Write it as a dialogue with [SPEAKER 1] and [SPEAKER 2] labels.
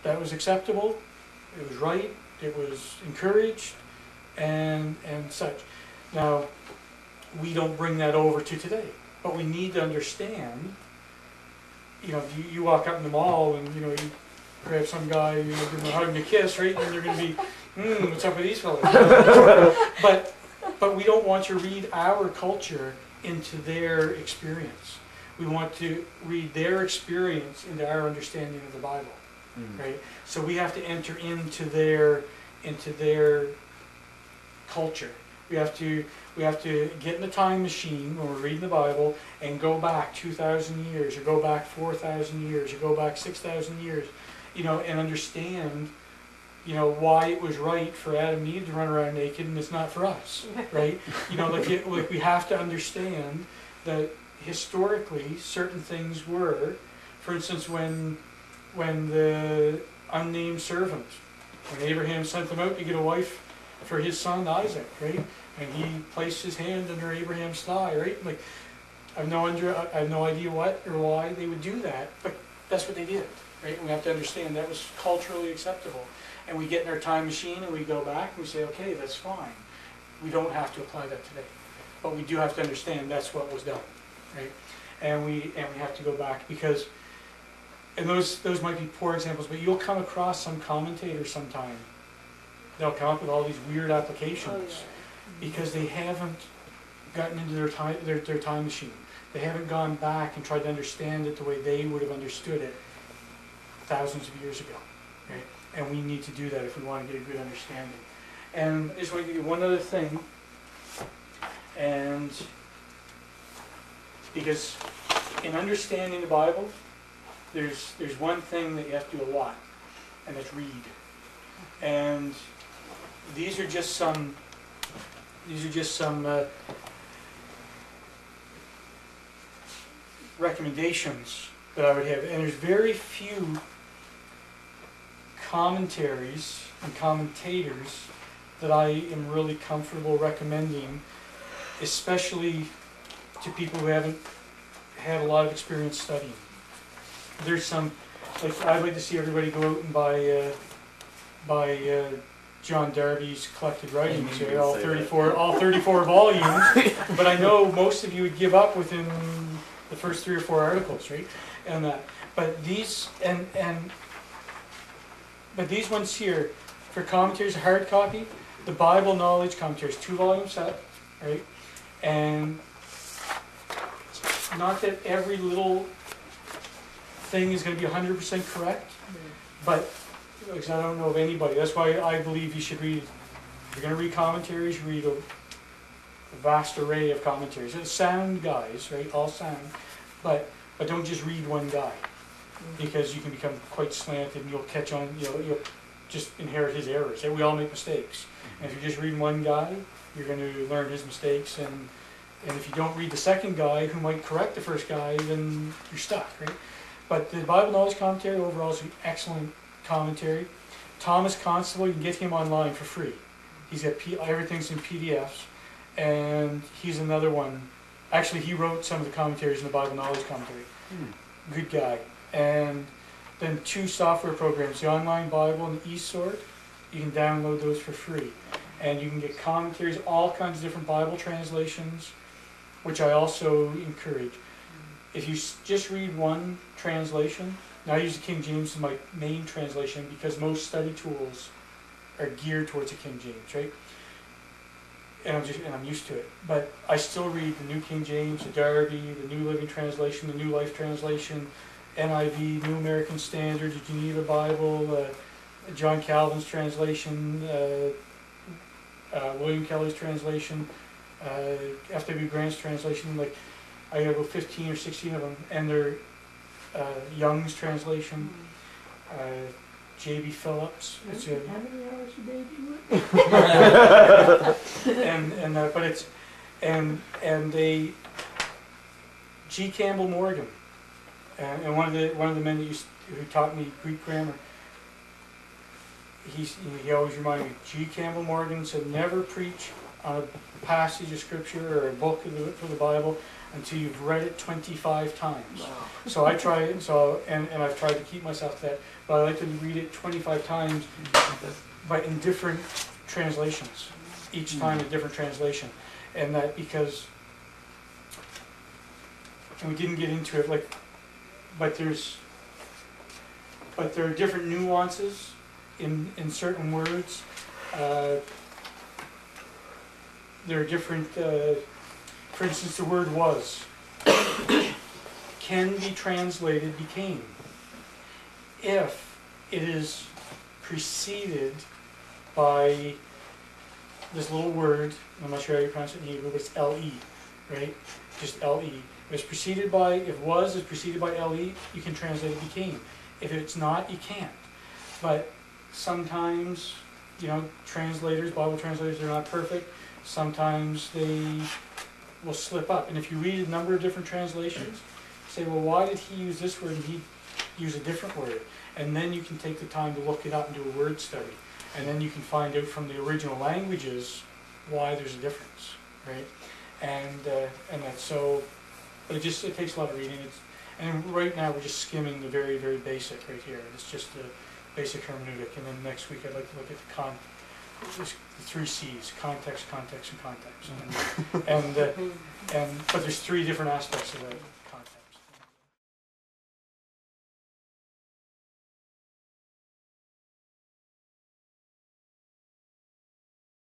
[SPEAKER 1] that was acceptable, it was right, it was encouraged, and such. Now, we don't bring that over to today, but we need to understand, you know, you walk up in the mall and, you know, you grab some guy, you know, give him a hug and a kiss, right, and they're going to be, what's up with these fellas? But we don't want to read our culture into their experience. We want to read their experience into our understanding of the Bible, right? So we have to enter into their culture. We have to get in a time machine when we're reading the Bible and go back 2,000 years, or go back 4,000 years, or go back 6,000 years, you know, and understand, you know, why it was right for Adam and Eve to run around naked and it's not for us, right? You know, like we have to understand that historically certain things were, for instance, when the unnamed servant, when Abraham sent them out to get a wife for his son Isaac, right? And he placed his hand under Abraham's thigh, right? Like, I have no idea what or why they would do that, but that's what they did, right? We have to understand that was culturally acceptable. And we get in our time machine and we go back and we say, okay, that's fine. We don't have to apply that today, but we do have to understand that's what was done, right? And we have to go back because, and those might be poor examples, but you'll come across some commentators sometime. They'll come up with all these weird applications because they haven't gotten into their time machine. They haven't gone back and tried to understand it the way they would have understood it thousands of years ago, right? And we need to do that if we want to get a good understanding. And I just want to give you one other thing, and because in understanding the Bible, there's one thing that you have to do a lot, and it's read. And these are just some recommendations that I would have. And there's very few commentaries and commentators that I am really comfortable recommending, especially to people who haven't had a lot of experience studying. There's some, like, I'd like to see everybody go out and buy John Darby's collected writings, right? all 34 volumes. But I know most of you would give up within the first 3 or 4 articles, right? And but these but these ones here, for commentaries, hard copy, the Bible Knowledge Commentaries, 2-volume set, right? And not that every little thing is going to be 100% correct, but because I don't know of anybody. That's why I believe you should read, if you're going to read commentaries, read a vast array of commentaries. It's sound guys, right? All sound. But don't just read one guy, because you can become quite slanted and you'll catch on, you'll just inherit his errors. We all make mistakes. And if you just read one guy, you're going to learn his mistakes. And if you don't read the second guy who might correct the first guy, then you're stuck, right? But the Bible Knowledge Commentary overall is an excellent commentary. Thomas Constable, you can get him online for free. He's got everything's in PDFs, and he's another one. Actually, he wrote some of the commentaries in the Bible Knowledge Commentary. Good guy. And then 2 software programs, the Online Bible and the eSword. You can download those for free, and you can get commentaries, all kinds of different Bible translations, which I also encourage. If you just read one translation, now I use the King James as my main translation because most study tools are geared towards the King James, right? And I'm used to it. But I still read the New King James, the Darby, the New Living Translation, the New Life Translation, NIV, New American Standard, the Geneva Bible, John Calvin's translation, William Kelly's translation, F.W. Grant's translation. Like, I have about 15 or 16 of them, and they're Young's translation, J.B. Phillips. How many hours a day do you work? But it's and they G. Campbell Morgan, and one of the men who taught me Greek grammar. He always reminded me. G. Campbell Morgan said, "Never preach on a passage of scripture or a book of for the Bible until you've read it 25 times.
[SPEAKER 2] Wow.
[SPEAKER 1] So I try, and I've tried to keep myself to that, but I like to read it 25 times, but in different translations, each time a different translation. And that because, and we didn't get into it, like, but there are different nuances in certain words. There are different, for instance, the word was can be translated became if it is preceded by this little word. I'm not sure how you pronounce it in Hebrew, but it's L-E, right? Just L-E. If it's preceded by, if was is preceded by L-E, you can translate it became. If it's not, you can't. But sometimes, you know, translators, Bible translators, they're not perfect. Sometimes they will slip up. And if you read a number of different translations, say, well, why did he use this word and he use a different word? And then you can take the time to look it up and do a word study. And then you can find out from the original languages why there's a difference, right? And that's so, but it takes a lot of reading. And right now we're just skimming the very, very basic right here. It's just the basic hermeneutic. And then next week I'd like to look at the 3 C's: context, context, and context. But there's 3 different aspects of that.